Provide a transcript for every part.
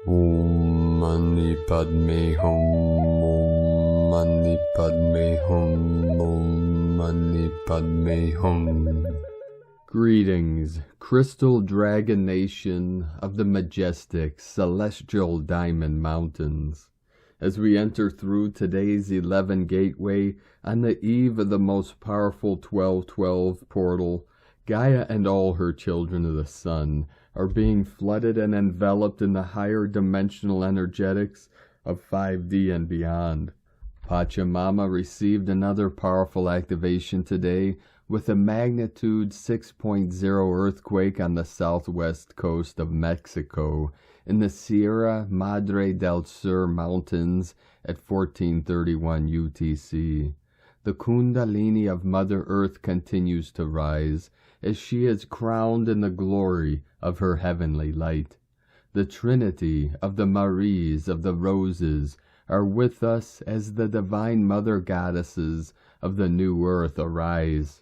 Om Mani Padme Hum, Om Mani Padme Hum, Om Mani Padme Hum. Greetings, Crystal Dragon Nation of the majestic Celestial Diamond Mountains. As we enter through today's 11 Gateway on the eve of the most powerful 1212 portal, Gaia and all her children of the sun are being flooded and enveloped in the higher dimensional energetics of 5D and beyond. Pachamama received another powerful activation today with a magnitude 6.0 earthquake on the southwest coast of Mexico in the Sierra Madre del Sur mountains at 1431 UTC. The Kundalini of Mother Earth continues to rise as she is crowned in the glory of her heavenly light. The Trinity of the Maries of the Roses are with us as the Divine Mother Goddesses of the New Earth arise.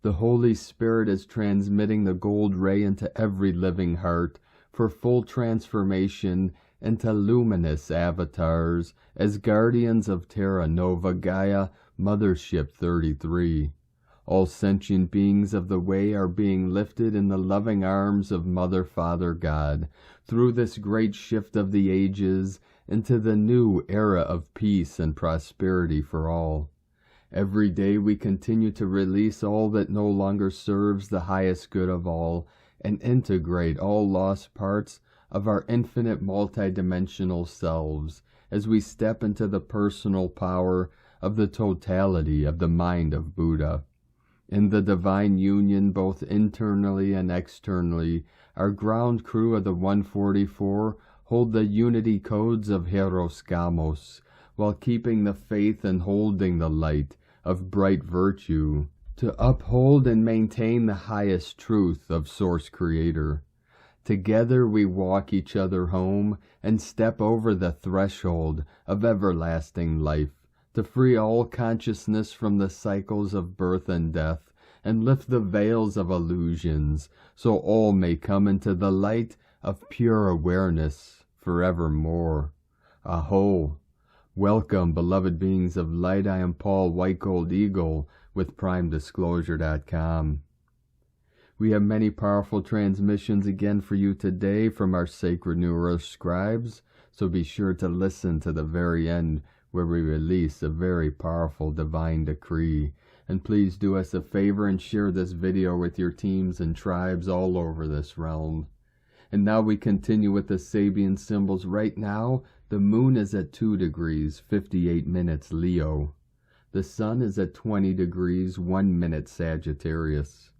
The Holy Spirit is transmitting the gold ray into every living heart for full transformation into luminous avatars as guardians of Terra Nova Gaia Mothership 33. All sentient beings of the way are being lifted in the loving arms of Mother Father God through this great shift of the ages into the new era of peace and prosperity for all. Every day we continue to release all that no longer serves the highest good of all and integrate all lost parts of our infinite multidimensional selves as we step into the personal power of the totality of the mind of Buddha. In the divine union, both internally and externally, our ground crew of the 144 hold the unity codes of Hieros Gamos, while keeping the faith and holding the light of bright virtue, to uphold and maintain the highest truth of Source Creator. Together we walk each other home and step over the threshold of everlasting life, to free all consciousness from the cycles of birth and death, and lift the veils of illusions, so all may come into the light of pure awareness forevermore. Aho! Welcome, beloved beings of light. I am Paul White Gold Eagle with PrimeDisclosure.com. We have many powerful transmissions again for you today from our sacred New Earth scribes, so be sure to listen to the very end where we release a very powerful divine decree. And please do us a favor and share this video with your teams and tribes all over this realm. And now we continue with the Sabian symbols. Right now, the moon is at 2 degrees, 58 minutes Leo. The sun is at 20 degrees, 1 minute Sagittarius.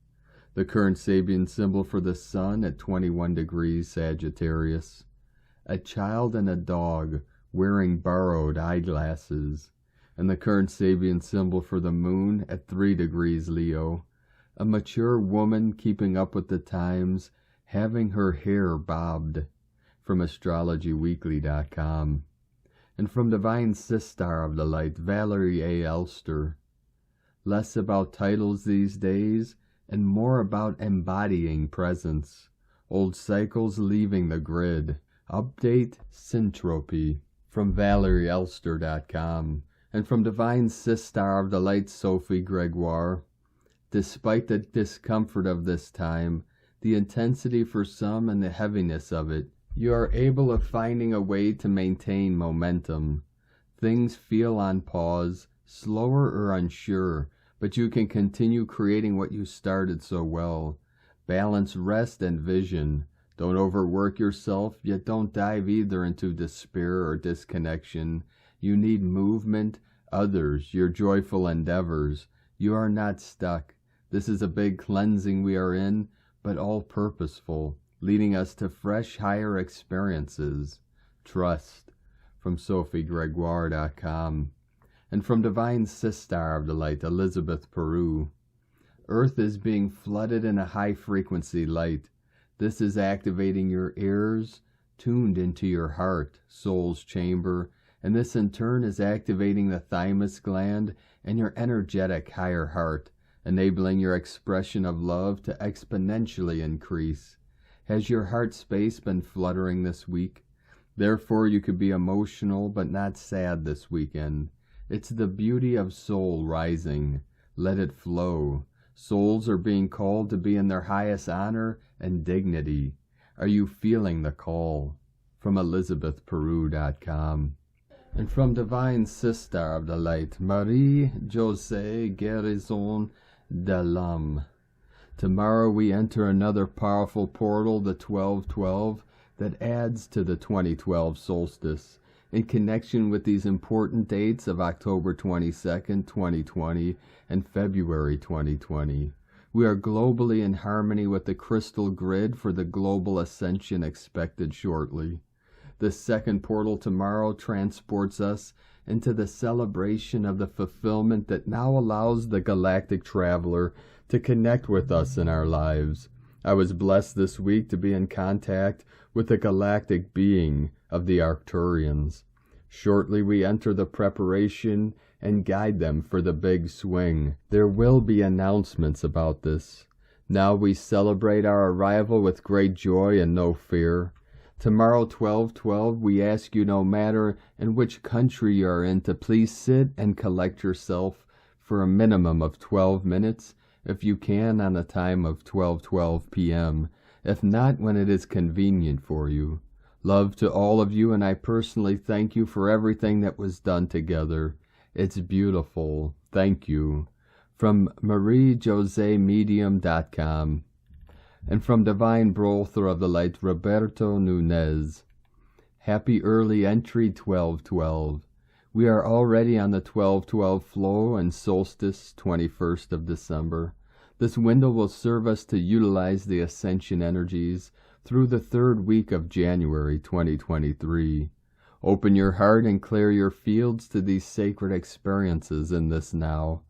The current Sabian symbol for the sun at 21 degrees Sagittarius. A child and a dog wearing borrowed eyeglasses. And the current Sabian symbol for the moon at 3 degrees Leo. A mature woman keeping up with the times, having her hair bobbed, from astrologyweekly.com. And from Divine Sistar of the Light, Valerie A. Elster. Less about titles these days, and more about embodying presence. Old cycles leaving the grid. Update Syntropy, from ValerieElster.com. And from Divine Sistar of the Light, Sophie Gregoire. Despite the discomfort of this time, the intensity for some and the heaviness of it, you are able of finding a way to maintain momentum. Things feel on pause, slower or unsure, but you can continue creating what you started so well. Balance rest and vision. Don't overwork yourself, yet don't dive either into despair or disconnection. You need movement, others, your joyful endeavors. You are not stuck. This is a big cleansing we are in, but all purposeful, leading us to fresh, higher experiences. Trust, from SophieGregoire.com. And from Divine Sistar of the Light, Elizabeth Peru. Earth is being flooded in a high-frequency light. This is activating your ears, tuned into your heart, soul's chamber, and this in turn is activating the thymus gland and your energetic higher heart, enabling your expression of love to exponentially increase. Has your heart space been fluttering this week? Therefore, you could be emotional but not sad this weekend. It's the beauty of soul rising. Let it flow. Souls are being called to be in their highest honor and dignity. Are you feeling the call? From ElizabethPeru.com. And from Divine Sister of the Light, Marie-Josée Guérison de l'Âme. Tomorrow we enter another powerful portal, the 1212, that adds to the 2012 solstice. In connection with these important dates of October 22nd, 2020 and February 2020, we are globally in harmony with the crystal grid for the global ascension expected shortly. The second portal tomorrow transports us into the celebration of the fulfillment that now allows the galactic traveler to connect with us in our lives. I was blessed this week to be in contact with the galactic being of the Arcturians. Shortly we enter the preparation and guide them for the big swing. There will be announcements about this. Now we celebrate our arrival with great joy and no fear. Tomorrow 12/12 we ask you, no matter in which country you are in, to please sit and collect yourself for a minimum of 12 minutes, if you can on a time of 12:12 p.m., if not when it is convenient for you. Love to all of you, and I personally thank you for everything that was done together. It's beautiful. Thank you. From MarieJoséMedium.com. And from Divine Brother of the Light, Roberto Nunez. Happy early entry 12/12. We are already on the 12/12 flow and solstice 21st of December. This window will serve us to utilize the ascension energies through the third week of January 2023. Open your heart and clear your fields to these sacred experiences in this now.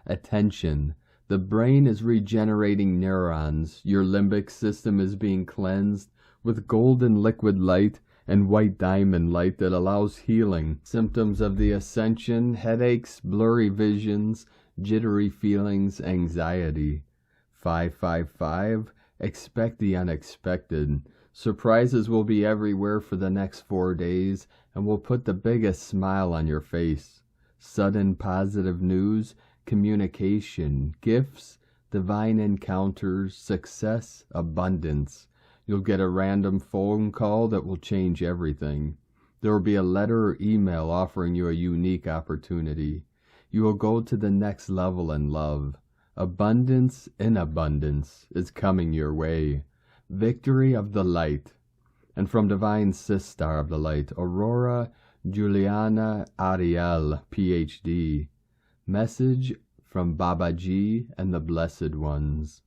Attention. The brain is regenerating neurons. Your limbic system is being cleansed with golden liquid light and white diamond light that allows healing. Symptoms of the ascension: headaches, blurry visions, jittery feelings, anxiety. 555. Expect the unexpected. Surprises will be everywhere for the next 4 days and will put the biggest smile on your face. Sudden positive news, communication, gifts, divine encounters, success, abundance. You'll get a random phone call that will change everything. There will be a letter or email offering you a unique opportunity. You will go to the next level in love. Abundance in abundance is coming your way. Victory of the light. And from Divine Sister of the Light, Aurora Juliana Ariel, Ph.D. Message from Babaji and the Blessed Ones.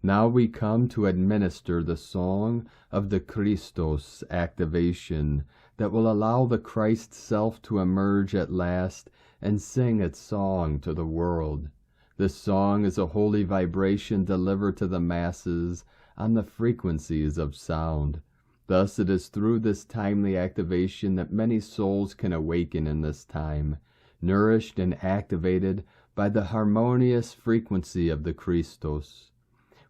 Now we come to administer the song of the Christos activation that will allow the Christ self to emerge at last and sing its song to the world. This song is a holy vibration delivered to the masses on the frequencies of sound. Thus it is through this timely activation that many souls can awaken in this time, nourished and activated by the harmonious frequency of the Christos.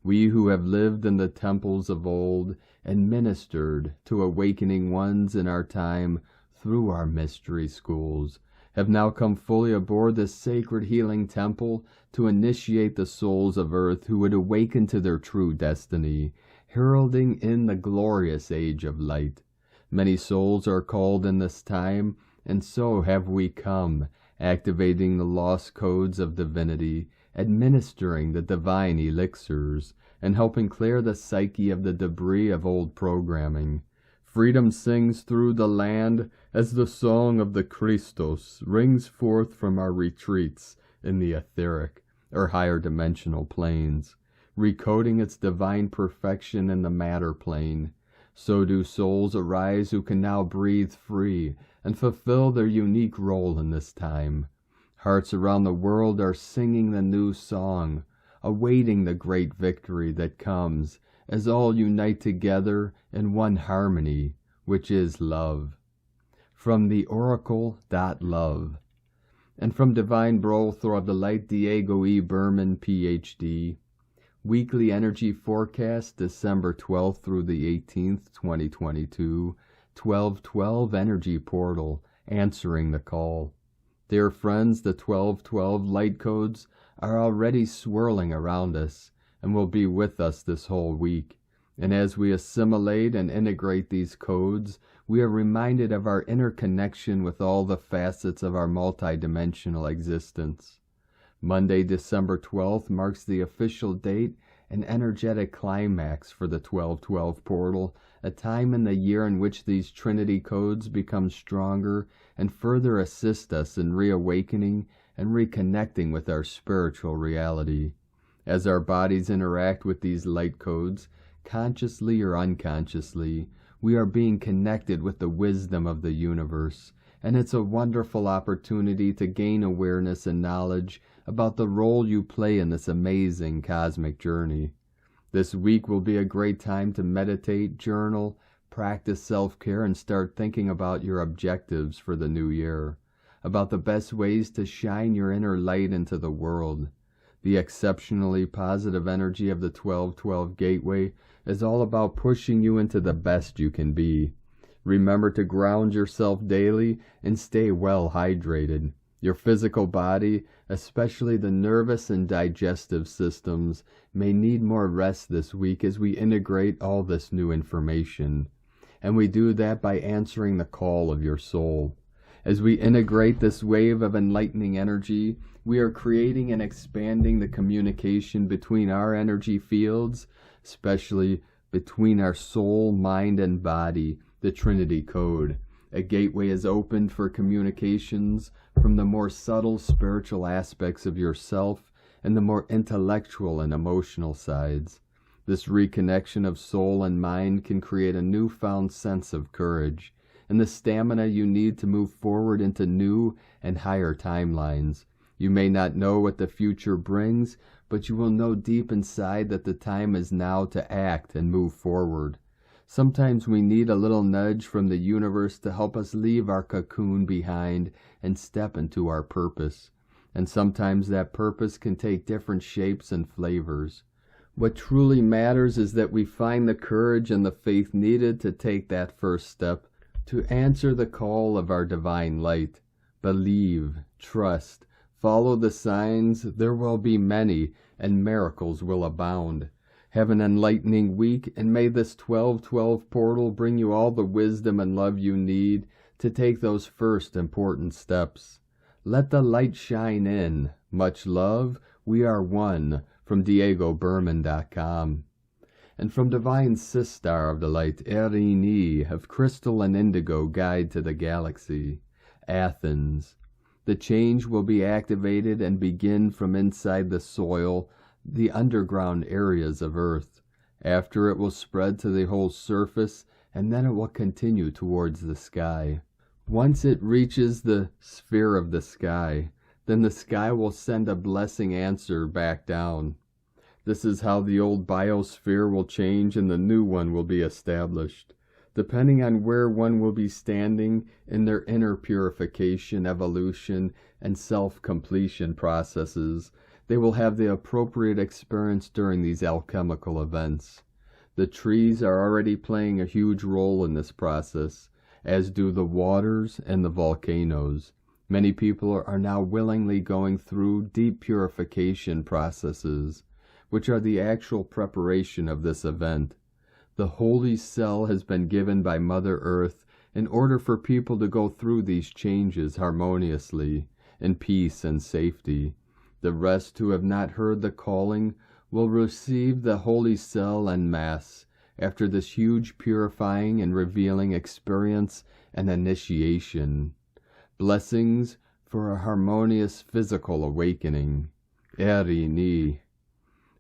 We who have lived in the temples of old and ministered to awakening ones in our time through our mystery schools have now come fully aboard this sacred healing temple to initiate the souls of earth who would awaken to their true destiny, heralding in the glorious age of light. Many souls are called in this time, and so have we come, activating the lost codes of divinity, administering the divine elixirs, and helping clear the psyche of the debris of old programming. Freedom sings through the land as the song of the Christos rings forth from our retreats in the etheric or higher dimensional planes, recoding its divine perfection in the matter plane. So do souls arise who can now breathe free and fulfill their unique role in this time. Hearts around the world are singing the new song, awaiting the great victory that comes as all unite together in one harmony, which is love. From the oracle.love. And from Divine Brother of the Light, Diego E. Berman, Ph.D. Weekly Energy Forecast, December 12th through the 18th, 2022, 1212 energy portal, answering the call. Dear friends, the 1212 light codes are already swirling around us and will be with us this whole week. And as we assimilate and integrate these codes, we are reminded of our interconnection with all the facets of our multidimensional existence. Monday, December 12th marks the official date and energetic climax for the 1212 portal, a time in the year in which these Trinity codes become stronger and further assist us in reawakening and reconnecting with our spiritual reality. As our bodies interact with these light codes, consciously or unconsciously, we are being connected with the wisdom of the universe, and it's a wonderful opportunity to gain awareness and knowledge about the role you play in this amazing cosmic journey. This week will be a great time to meditate, journal, practice self-care, and start thinking about your objectives for the new year, about the best ways to shine your inner light into the world. The exceptionally positive energy of the 1212 Gateway is all about pushing you into the best you can be. Remember to ground yourself daily and stay well hydrated. Your physical body, especially the nervous and digestive systems, may need more rest this week as we integrate all this new information. And we do that by answering the call of your soul. As we integrate this wave of enlightening energy, we are creating and expanding the communication between our energy fields, especially between our soul, mind, and body, the Trinity Code. A gateway is opened for communications from the more subtle spiritual aspects of yourself and the more intellectual and emotional sides. This reconnection of soul and mind can create a newfound sense of courage and the stamina you need to move forward into new and higher timelines. You may not know what the future brings, but you will know deep inside that the time is now to act and move forward. Sometimes we need a little nudge from the universe to help us leave our cocoon behind and step into our purpose. And sometimes that purpose can take different shapes and flavors. What truly matters is that we find the courage and the faith needed to take that first step, to answer the call of our divine light. Believe, trust, follow the signs. There will be many, and miracles will abound. Have an enlightening week, and may this 1212 portal bring you all the wisdom and love you need to take those first important steps. Let the light shine in. Much love. We are one. From DiegoBerman.com. And from Divine Sistar of the Light, Erini, of Crystal and Indigo Guide to the Galaxy, Athens. The change will be activated and begin from inside the soil, the underground areas of Earth. After it will spread to the whole surface, and then it will continue towards the sky. Once it reaches the sphere of the sky, then the sky will send a blessing answer back down. This is how the old biosphere will change and the new one will be established. Depending on where one will be standing in their inner purification, evolution, and self-completion processes, they will have the appropriate experience during these alchemical events. The trees are already playing a huge role in this process, as do the waters and the volcanoes. Many people are now willingly going through deep purification processes, which are the actual preparation of this event. The holy cell has been given by Mother Earth in order for people to go through these changes harmoniously, in peace and safety. The rest who have not heard the calling will receive the holy cell en masse after this huge purifying and revealing experience and initiation. Blessings for a harmonious physical awakening. Erini.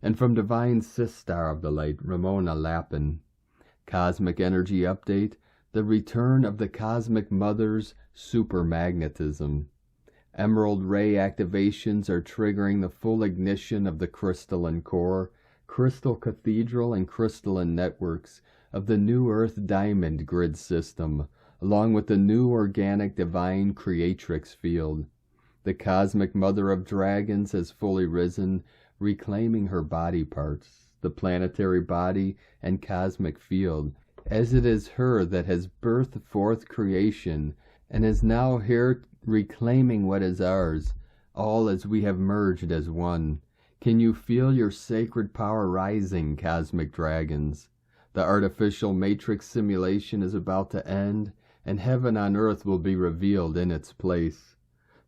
And from Divine Sistar of the Light, Ramona Lappin. Cosmic Energy Update, the return of the Cosmic Mother's supermagnetism. Emerald ray activations are triggering the full ignition of the crystalline core, crystal cathedral, and crystalline networks of the new Earth Diamond grid system, along with the new organic divine creatrix field. The Cosmic Mother of Dragons has fully risen, reclaiming her body parts, the planetary body and cosmic field, as it is her that has birthed forth creation, and is now here reclaiming what is ours, all as we have merged as one. Can you feel your sacred power rising, cosmic dragons? The artificial matrix simulation is about to end, and heaven on earth will be revealed in its place.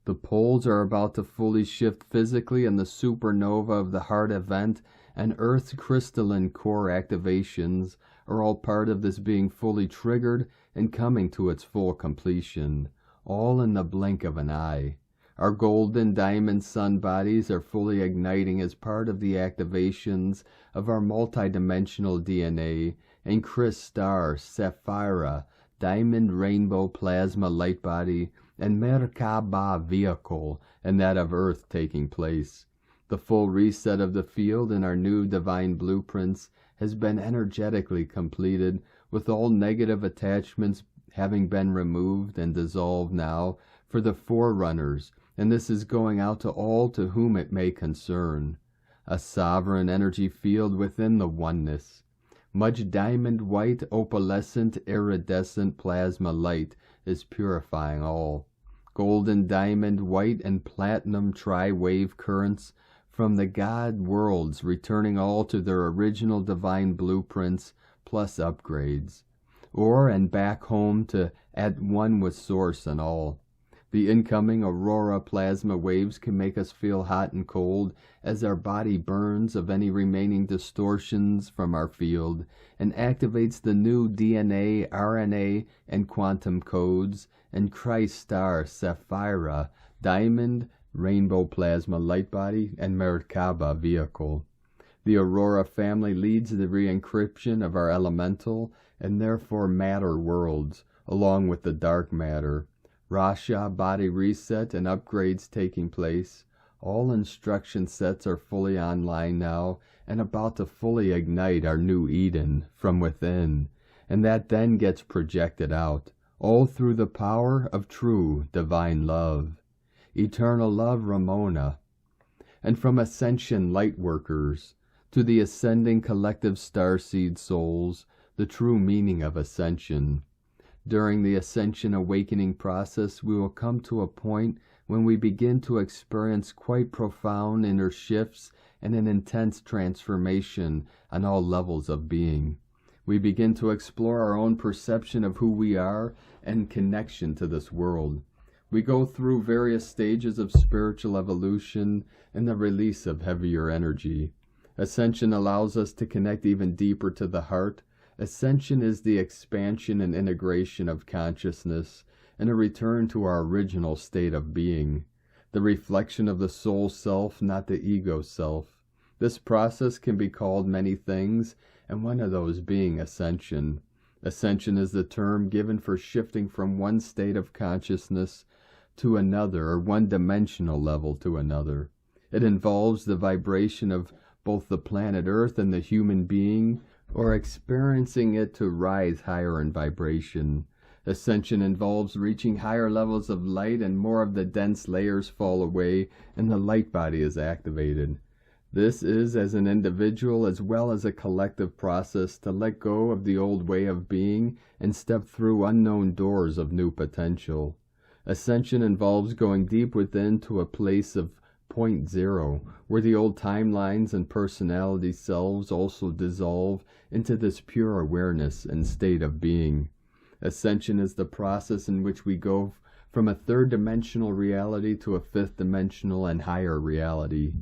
The poles are about to fully shift physically, and the supernova of the heart event and Earth's crystalline core activations are all part of this being fully triggered and coming to its full completion, all in the blink of an eye. Our golden diamond sun bodies are fully igniting as part of the activations of our multidimensional DNA, and Christos, Sapphira, diamond rainbow plasma light body, and Merkaba vehicle, and that of Earth taking place. The full reset of the field in our new divine blueprints has been energetically completed, with all negative attachments having been removed and dissolved now for the forerunners, and this is going out to all to whom it may concern. A sovereign energy field within the oneness. Much diamond white, opalescent, iridescent plasma light is purifying all. Golden, diamond, white, and platinum tri-wave currents from the God worlds returning all to their original divine blueprints plus upgrades, or and back home to at one with Source and all. The incoming aurora plasma waves can make us feel hot and cold as our body burns of any remaining distortions from our field, and activates the new DNA, RNA, and quantum codes, and Christ star, Sapphira, diamond, rainbow plasma light body, and Merkaba vehicle. The Aurora family leads the re-encryption of our elemental and therefore matter worlds, along with the dark matter. Rasha body reset and upgrades taking place. All instruction sets are fully online now and about to fully ignite our new Eden from within, and that then gets projected out, all through the power of true divine love. Eternal love, Ramona. And from Ascension lightworkers to the ascending collective starseed souls, the true meaning of Ascension. During the Ascension awakening process, we will come to a point when we begin to experience quite profound inner shifts and an intense transformation on all levels of being. We begin to explore our own perception of who we are and connection to this world. We go through various stages of spiritual evolution and the release of heavier energy. Ascension allows us to connect even deeper to the heart. Ascension is the expansion and integration of consciousness and a return to our original state of being, the reflection of the soul self, not the ego self. This process can be called many things, and one of those being ascension. Ascension is the term given for shifting from one state of consciousness to another, or one-dimensional level to another. It involves the vibration of both the planet Earth and the human being, or experiencing it to rise higher in vibration. Ascension involves reaching higher levels of light, and more of the dense layers fall away and the light body is activated. This is, as an individual as well as a collective process, to let go of the old way of being and step through unknown doors of new potential. Ascension involves going deep within to a place of point zero, where the old timelines and personality selves also dissolve into this pure awareness and state of being. Ascension is the process in which we go from a third-dimensional reality to a fifth-dimensional and higher reality.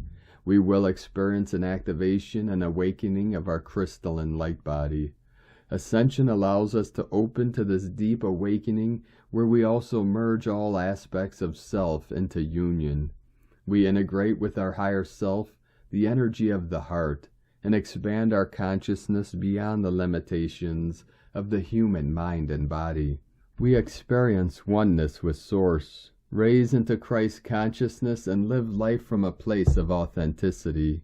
We will experience an activation and awakening of our crystalline light body. Ascension allows us to open to this deep awakening where we also merge all aspects of self into union. We integrate with our higher self the energy of the heart and expand our consciousness beyond the limitations of the human mind and body. We experience oneness with Source, raise into Christ consciousness, and live life from a place of authenticity.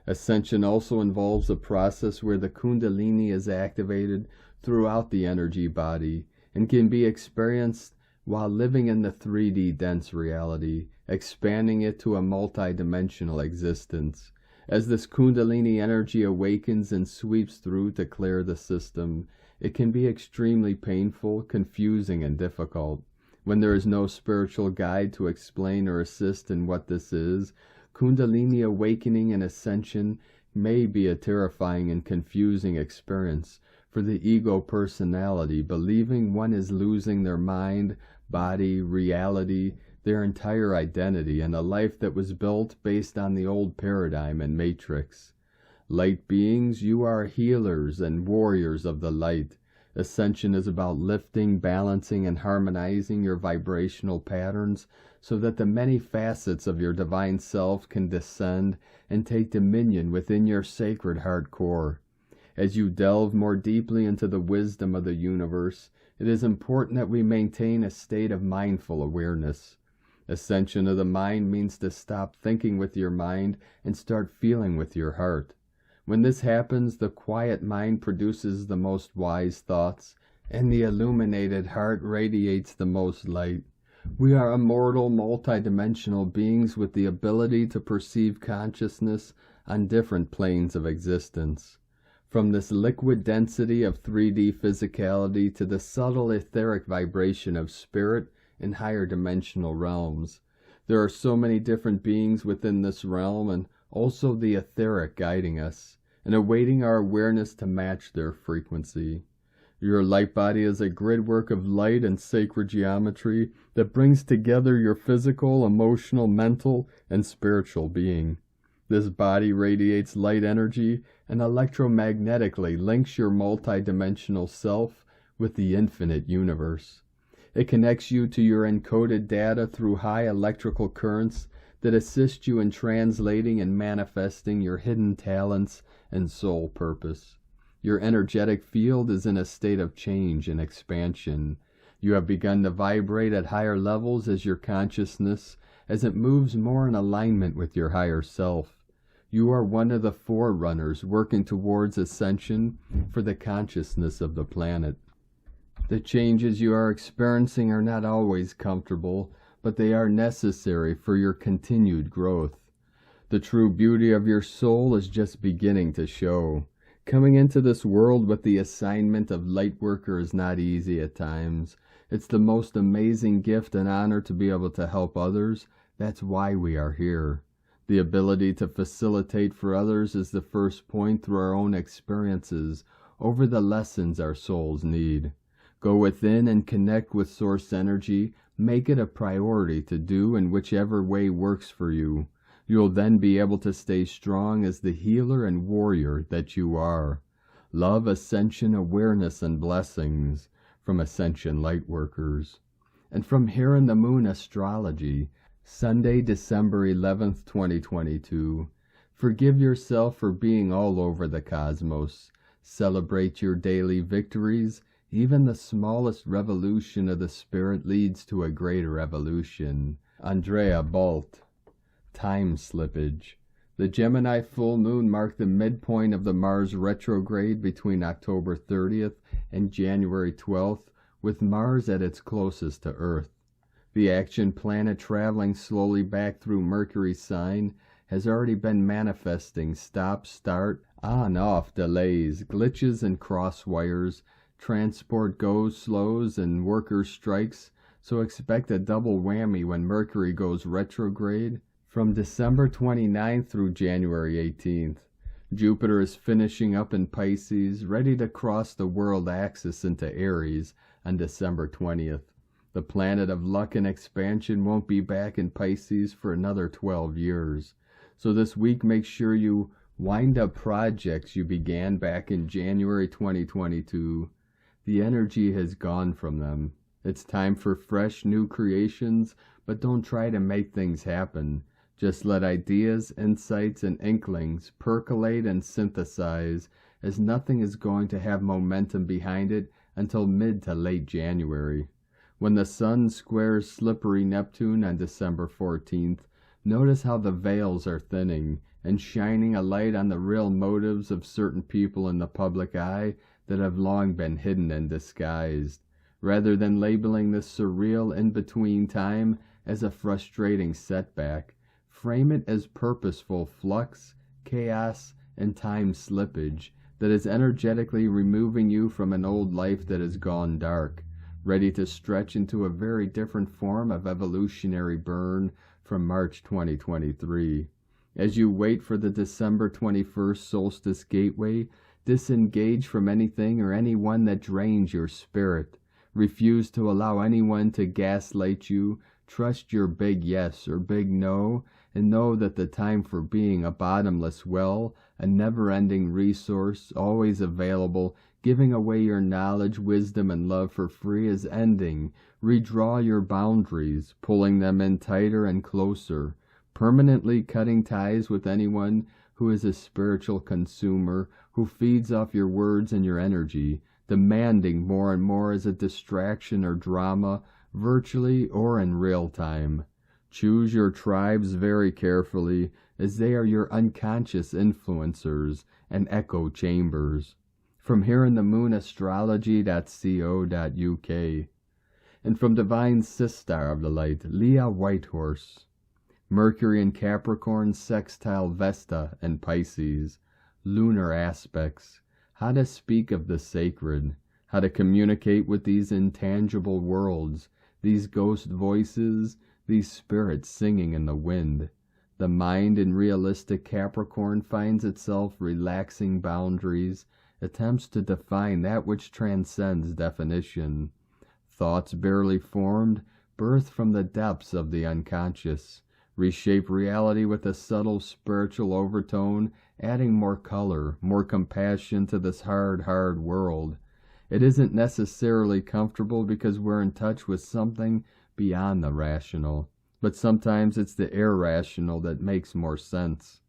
Ascension also involves a process where the Kundalini is activated throughout the energy body and can be experienced while living in the 3D dense reality, expanding it to a multi-dimensional existence. As this Kundalini energy awakens and sweeps through to clear the system It can be extremely painful, confusing, and difficult. When there is no spiritual guide to explain or assist in what this is, Kundalini awakening and ascension may be a terrifying and confusing experience for the ego personality, believing one is losing their mind, body, reality, their entire identity, and a life that was built based on the old paradigm and matrix. Light beings, you are healers and warriors of the light. Ascension is about lifting, balancing, and harmonizing your vibrational patterns so that the many facets of your divine self can descend and take dominion within your sacred heart core. As you delve more deeply into the wisdom of the universe, it is important that we maintain a state of mindful awareness. Ascension of the mind means to stop thinking with your mind and start feeling with your heart. When this happens, the quiet mind produces the most wise thoughts, and the illuminated heart radiates the most light. We are immortal, multidimensional beings with the ability to perceive consciousness on different planes of existence. From this liquid density of 3D physicality to the subtle etheric vibration of spirit in higher dimensional realms. There are so many different beings within this realm, and also the etheric guiding us and awaiting our awareness to match their frequency. Your light body is a grid work of light and sacred geometry that brings together your physical, emotional, mental, and spiritual being. This body radiates light energy and electromagnetically links your multidimensional self with the infinite universe. It connects you to your encoded data through high electrical currents that assist you in translating and manifesting your hidden talents and soul purpose. Your energetic field is in a state of change and expansion. You have begun to vibrate at higher levels as your consciousness, as it moves more in alignment with your higher self. You are one of the forerunners working towards ascension for the consciousness of the planet. The changes you are experiencing are not always comfortable, but they are necessary for your continued growth. The true beauty of your soul is just beginning to show. Coming into this world with the assignment of Lightworker is not easy at times. It's the most amazing gift and honor to be able to help others. That's why we are here. The ability to facilitate for others is the first point through our own experiences over the lessons our souls need. Go within and connect with source energy. Make it a priority to do in whichever way works for you. You'll then be able to stay strong as the healer and warrior that you are. Love, ascension, awareness, and blessings from Ascension Lightworkers. And from Here in the Moon Astrology, Sunday, December 11th, 2022. Forgive yourself for being all over the cosmos. Celebrate your daily victories. Even the smallest revolution of the spirit leads to a greater evolution. Andrea Bolt. Time slippage. The Gemini full moon marked the midpoint of the Mars retrograde between October 30th and January 12th, with Mars at its closest to Earth. The action planet traveling slowly back through Mercury's sign has already been manifesting stop-start, on-off delays, glitches and cross wires, transport goes-slows, and worker strikes, so expect a double whammy when Mercury goes retrograde from December 29th through January 18th. Jupiter is finishing up in Pisces, ready to cross the world axis into Aries on December 20th. The planet of luck and expansion won't be back in Pisces for another 12 years. So this week, make sure you wind up projects you began back in January 2022. The energy has gone from them. It's time for fresh new creations, but don't try to make things happen. Just let ideas, insights, and inklings percolate and synthesize, as nothing is going to have momentum behind it until mid to late January. When the Sun squares slippery Neptune on December 14th, notice how the veils are thinning and shining a light on the real motives of certain people in the public eye that have long been hidden and disguised. Rather than labeling this surreal in-between time as a frustrating setback, frame it as purposeful flux, chaos, and time slippage that is energetically removing you from an old life that has gone dark, ready to stretch into a very different form of evolutionary burn from March 2023. As you wait for the December 21st solstice gateway, disengage from anything or anyone that drains your spirit. Refuse to allow anyone to gaslight you. Trust your big yes or big no, and know that the time for being a bottomless well, a never-ending resource, always available, giving away your knowledge, wisdom, and love for free is ending. Redraw your boundaries, pulling them in tighter and closer, permanently cutting ties with anyone who is a spiritual consumer, who feeds off your words and your energy, demanding more and more as a distraction or drama, virtually or in real time. Choose your tribes very carefully, as they are your unconscious influencers and echo chambers. From here in the moonastrology.co.uk. And from Divine Sistar of the Light, Leah Whitehorse. Mercury in Capricorn, sextile Vesta and Pisces. Lunar aspects. How to speak of the sacred. How to communicate with these intangible worlds, these ghost voices, these spirits singing in the wind. The mind in realistic Capricorn finds itself relaxing boundaries, attempts to define that which transcends definition. Thoughts barely formed, birth from the depths of the unconscious, reshape reality with a subtle spiritual overtone, adding more color, more compassion to this hard world. It isn't necessarily comfortable because we're in touch with something beyond the rational, but sometimes it's the irrational that makes more sense.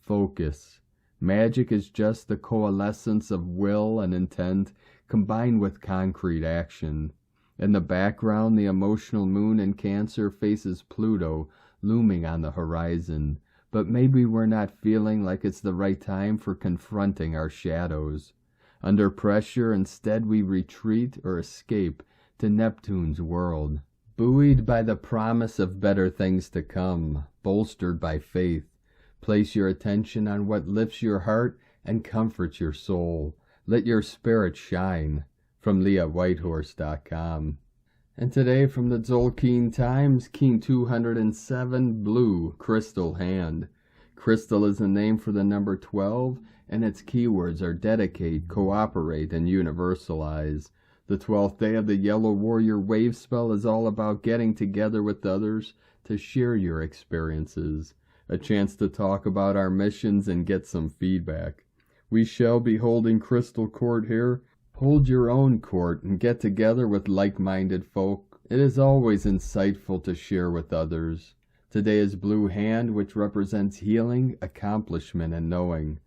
Focus. Magic is just the coalescence of will and intent combined with concrete action. In the background, the emotional moon in Cancer faces Pluto looming on the horizon, but maybe we're not feeling like it's the right time for confronting our shadows. Under pressure, instead we retreat or escape to Neptune's world. Buoyed by the promise of better things to come, bolstered by faith, place your attention on what lifts your heart and comforts your soul. Let your spirit shine. From LeahWhitehorse.com. And today from the Tzolk'in Times, King 207, Blue Crystal Hand. Crystal is the name for the number 12, and its keywords are dedicate, cooperate, and universalize. The 12th day of the Yellow Warrior Wave spell is all about getting together with others to share your experiences, a chance to talk about our missions and get some feedback. We shall be holding Crystal Court here. Hold your own court and get together with like-minded folk. It is always insightful to share with others. Today is Blue Hand, which represents healing, accomplishment, and knowing.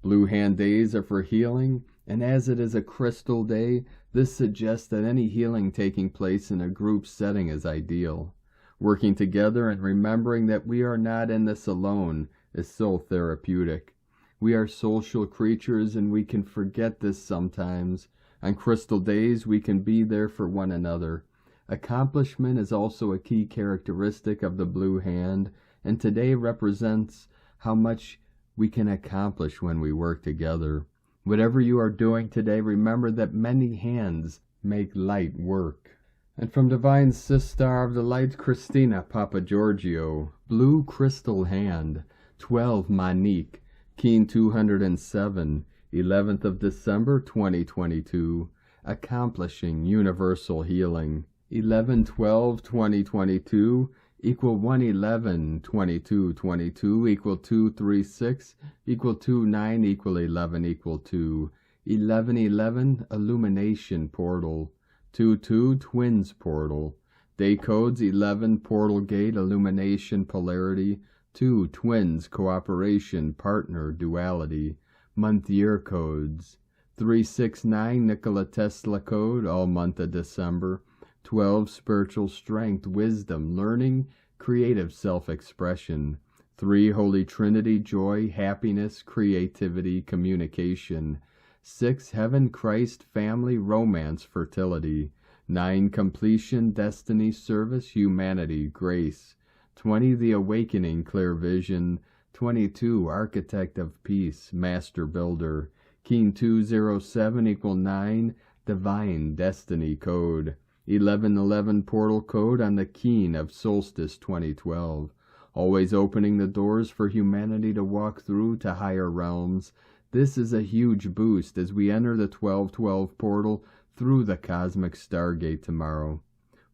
Blue Hand days are for healing, and as it is a crystal day, this suggests that any healing taking place in a group setting is ideal. Working together and remembering that we are not in this alone is so therapeutic. We are social creatures and we can forget this sometimes. On crystal days, we can be there for one another. Accomplishment is also a key characteristic of the Blue Hand, and today represents how much we can accomplish when we work together. Whatever you are doing today, remember that many hands make light work. And from Divine Sistar of the Light, Christina Papagiorgio, Blue Crystal Hand, 12 Manique, Keen 207, 11th of December 2022, Accomplishing Universal Healing. 11/12/2022 equal 111/22/22 equal 236 equal 29 equal 11 equal 2. 1111 Illumination Portal. 22 Twins Portal. Day codes 11 Portal Gate Illumination Polarity. 2 Twins Cooperation Partner Duality. Month year codes 369 Nikola Tesla code, all month of December. 12 Spiritual Strength, Wisdom, Learning, Creative Self-Expression. 3 Holy Trinity, Joy, Happiness, Creativity, Communication. 6 Heaven, Christ, Family, Romance, Fertility. 9 Completion, Destiny, Service, Humanity, Grace. 20 The Awakening, Clear Vision. 22 Architect of Peace, Master Builder. Keen 207 equal 9, Divine Destiny Code. 1111 Portal Code on the Keen of Solstice 2012. Always opening the doors for humanity to walk through to higher realms. This is a huge boost as we enter the 1212 portal through the cosmic stargate tomorrow.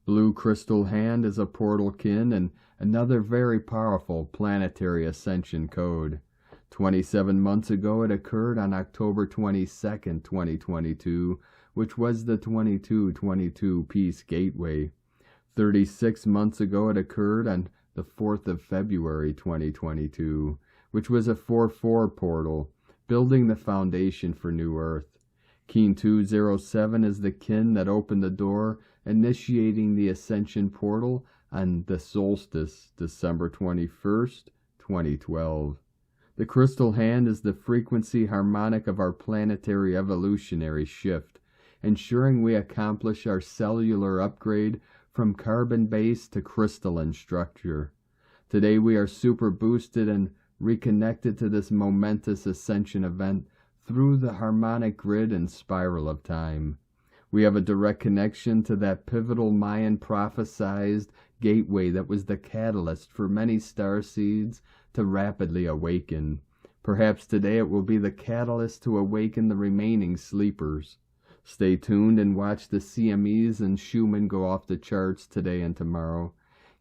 Blue Crystal Hand is a portal kin and another very powerful planetary ascension code. 27 months ago it occurred on October 22nd, 2022, which was the 2222 Peace Gateway. 36 months ago it occurred on the 4th of February, 2022, which was a 4-4 portal, building the foundation for New Earth. Keen 207 is the kin that opened the door, initiating the Ascension portal on the solstice, December 21st, 2012. The crystal hand is the frequency harmonic of our planetary evolutionary shift, ensuring we accomplish our cellular upgrade from carbon-based to crystalline structure. Today we are super boosted and reconnected to this momentous ascension event through the harmonic grid and spiral of time. We have a direct connection to that pivotal Mayan prophesized gateway that was the catalyst for many starseeds to rapidly awaken. Perhaps today it will be the catalyst to awaken the remaining sleepers. Stay tuned and watch the CMEs and Schumann go off the charts today and tomorrow.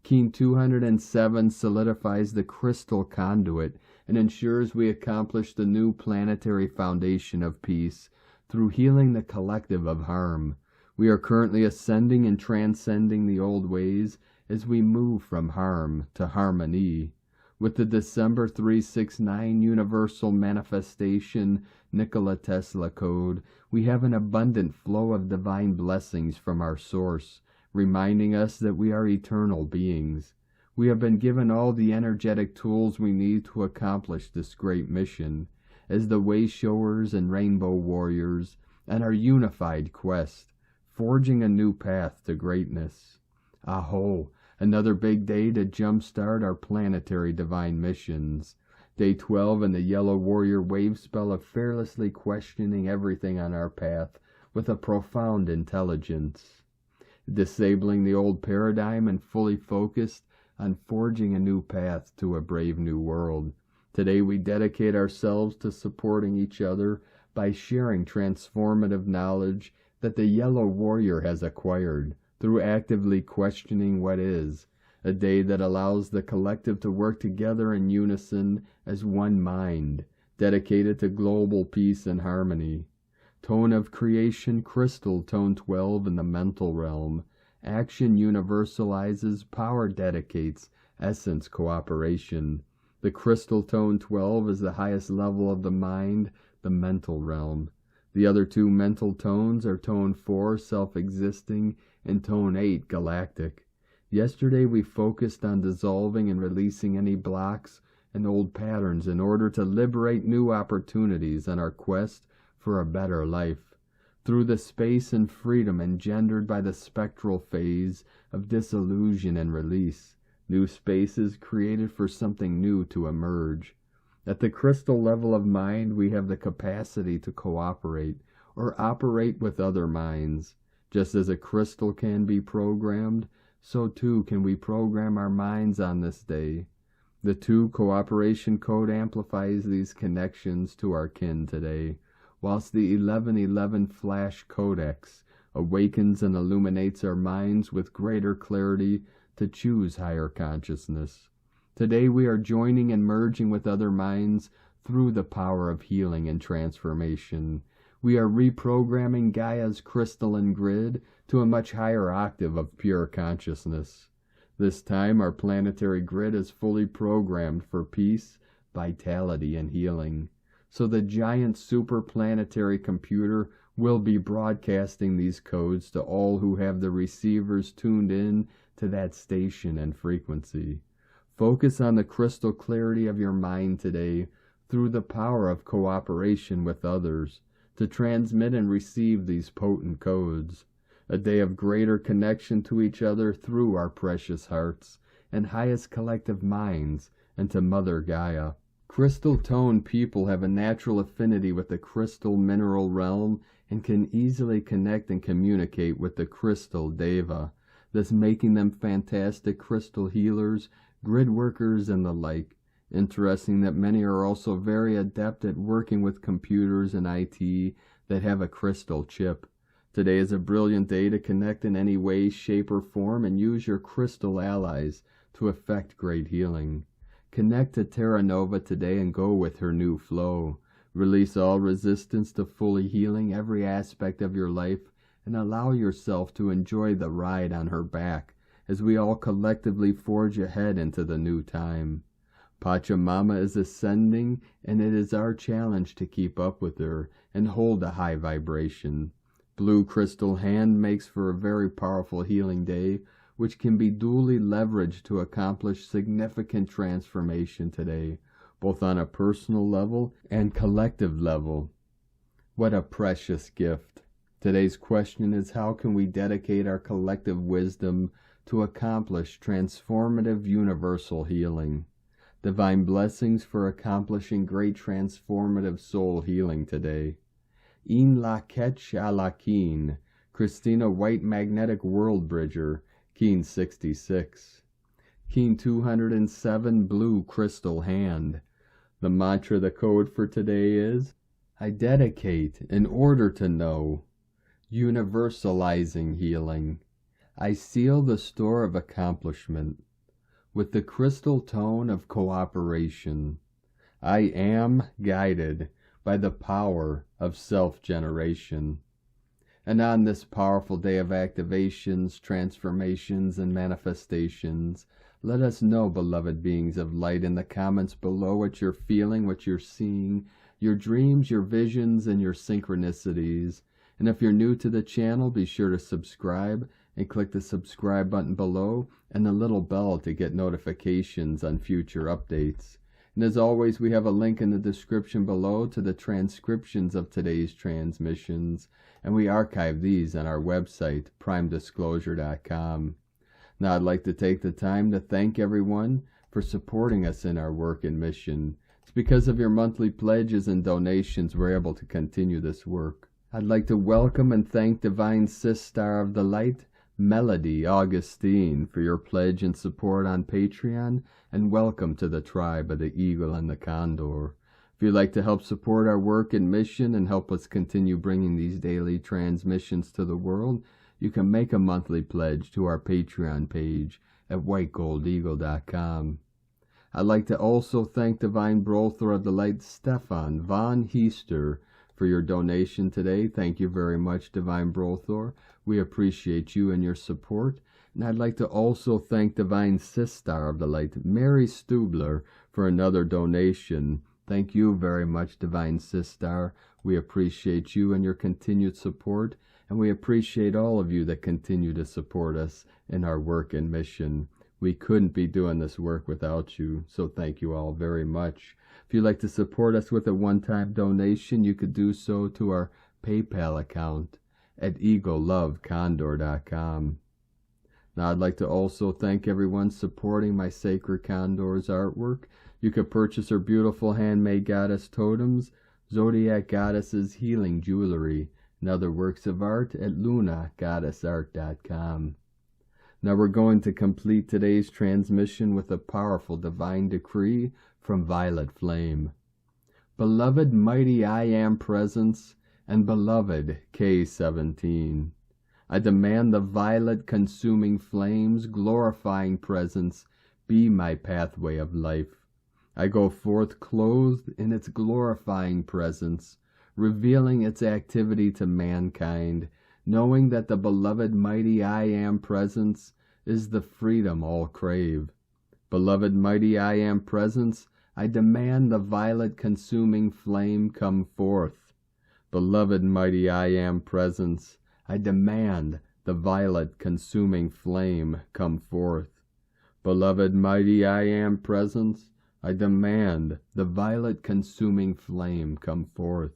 Keen 207 solidifies the crystal conduit and ensures we accomplish the new planetary foundation of peace through healing the collective of harm. We are currently ascending and transcending the old ways as we move from harm to harmony. With the December 369 Universal Manifestation Nikola Tesla Code, we have an abundant flow of divine blessings from our source, reminding us that we are eternal beings. We have been given all the energetic tools we need to accomplish this great mission, as the Wayshowers and Rainbow Warriors, and our unified quest, forging a new path to greatness. Aho! Another big day to jumpstart our planetary divine missions. Day 12 in the Yellow Warrior wave spell of fearlessly questioning everything on our path with a profound intelligence. Disabling the old paradigm and fully focused on forging a new path to a brave new world. Today we dedicate ourselves to supporting each other by sharing transformative knowledge that the Yellow Warrior has acquired through actively questioning what is, a day that allows the collective to work together in unison as one mind, dedicated to global peace and harmony. Tone of creation, crystal, tone 12 in the mental realm. Action universalizes, power dedicates, essence cooperation. The crystal tone 12 is the highest level of the mind, the mental realm. The other two mental tones are tone 4, self-existing, and tone 8, galactic. Yesterday we focused on dissolving and releasing any blocks and old patterns in order to liberate new opportunities on our quest for a better life. Through the space and freedom engendered by the spectral phase of disillusion and release, new spaces created for something new to emerge. At the crystal level of mind, we have the capacity to cooperate or operate with other minds. Just as a crystal can be programmed, so too can we program our minds on this day. The 2 cooperation code amplifies these connections to our kin today, whilst the 1111 flash codex awakens and illuminates our minds with greater clarity to choose higher consciousness. Today we are joining and merging with other minds through the power of healing and transformation. We are reprogramming Gaia's crystalline grid to a much higher octave of pure consciousness. This time our planetary grid is fully programmed for peace, vitality, and healing. So the giant superplanetary computer will be broadcasting these codes to all who have the receivers tuned in to that station and frequency. Focus on the crystal clarity of your mind today through the power of cooperation with others to transmit and receive these potent codes. A day of greater connection to each other through our precious hearts and highest collective minds and to Mother Gaia. Crystal tone people have a natural affinity with the crystal mineral realm and can easily connect and communicate with the crystal deva, thus making them fantastic crystal healers, grid workers, and the like. Interesting that many are also very adept at working with computers and IT that have a crystal chip. Today is a brilliant day to connect in any way, shape, or form and use your crystal allies to effect great healing. Connect to Terra Nova today and go with her new flow. Release all resistance to fully healing every aspect of your life and allow yourself to enjoy the ride on her back as we all collectively forge ahead into the new time. Pachamama is ascending, and it is our challenge to keep up with her and hold a high vibration. Blue crystal hand makes for a very powerful healing day, which can be duly leveraged to accomplish significant transformation today, both on a personal level and collective level. What a precious gift. Today's question is, how can we dedicate our collective wisdom to accomplish transformative universal healing? Divine blessings for accomplishing great transformative soul healing today. In la ketch a la keen, Christina White Magnetic World Bridger, Keen 66. Keen 207 Blue Crystal Hand. The mantra, the code for today is, I dedicate in order to know. Universalizing healing. I seal the store of accomplishment with the crystal tone of cooperation. I am guided by the power of self-generation. And on this powerful day of activations, transformations, and manifestations, let us know, beloved beings of light, in the comments below what you're feeling, what you're seeing, your dreams, your visions, and your synchronicities. And if you're new to the channel, be sure to subscribe and click the subscribe button below and the little bell to get notifications on future updates. And as always, we have a link in the description below to the transcriptions of today's transmissions, and we archive these on our website, primedisclosure.com. Now I'd like to take the time to thank everyone for supporting us in our work and mission. It's because of your monthly pledges and donations we're able to continue this work. I'd like to welcome and thank Divine Sister of the Light, Melody Augustine, for your pledge and support on Patreon, and welcome to the tribe of the Eagle and the Condor. If you'd like to help support our work and mission and help us continue bringing these daily transmissions to the world, you can make a monthly pledge to our Patreon page at whitegoldeagle.com. I'd like to also thank Divine Brother of the Light, Stefan von Heister, for your donation today. Thank you very much, Divine Brothor. We appreciate you and your support. And I'd like to also thank Divine Sister of the Light, Mary Stubler, for another donation. Thank you very much, Divine Sister. We appreciate you and your continued support, and we appreciate all of you that continue to support us in our work and mission. We couldn't be doing this work without you, so thank you all very much. If you'd like to support us with a one-time donation, you could do so to our PayPal account at egolovecondor.com. Now I'd like to also thank everyone supporting my Sacred Condor's artwork. You could purchase her beautiful handmade goddess totems, Zodiac Goddesses healing jewelry, and other works of art at lunagoddessart.com. Now we're going to complete today's transmission with a powerful divine decree from Violet Flame. Beloved mighty I Am Presence and beloved K-17, I demand the violet consuming flames glorifying presence be my pathway of life. I go forth clothed in its glorifying presence, revealing its activity to mankind, knowing that the beloved mighty I Am Presence is the freedom all crave. Beloved mighty I Am Presence, I demand the violet consuming flame come forth. Beloved mighty I Am Presence, I demand the violet consuming flame come forth. Beloved mighty I Am Presence, I demand the violet consuming flame come forth.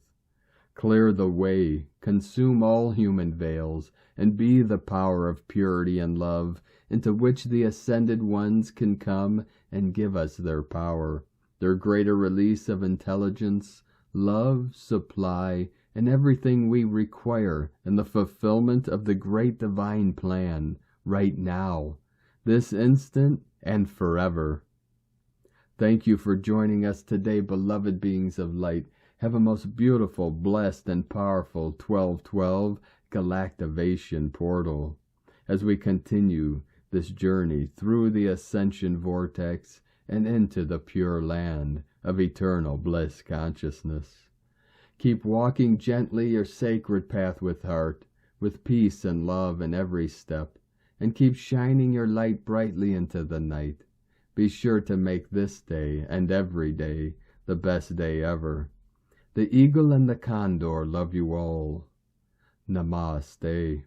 Clear the way, consume all human veils, and be the power of purity and love, into which the ascended ones can come and give us their power. their greater release of intelligence, love, supply, and everything we require in the fulfillment of the great divine plan, right now, this instant, and forever. Thank you for joining us today, beloved beings of light. Have a most beautiful, blessed, and powerful 1212 galactivation portal as we continue this journey through the Ascension vortex and into the pure land of eternal bliss consciousness. Keep walking gently your sacred path with heart, with peace and love in every step, and keep shining your light brightly into the night. Be sure to make this day and every day the best day ever. The eagle and the condor love you all. Namaste.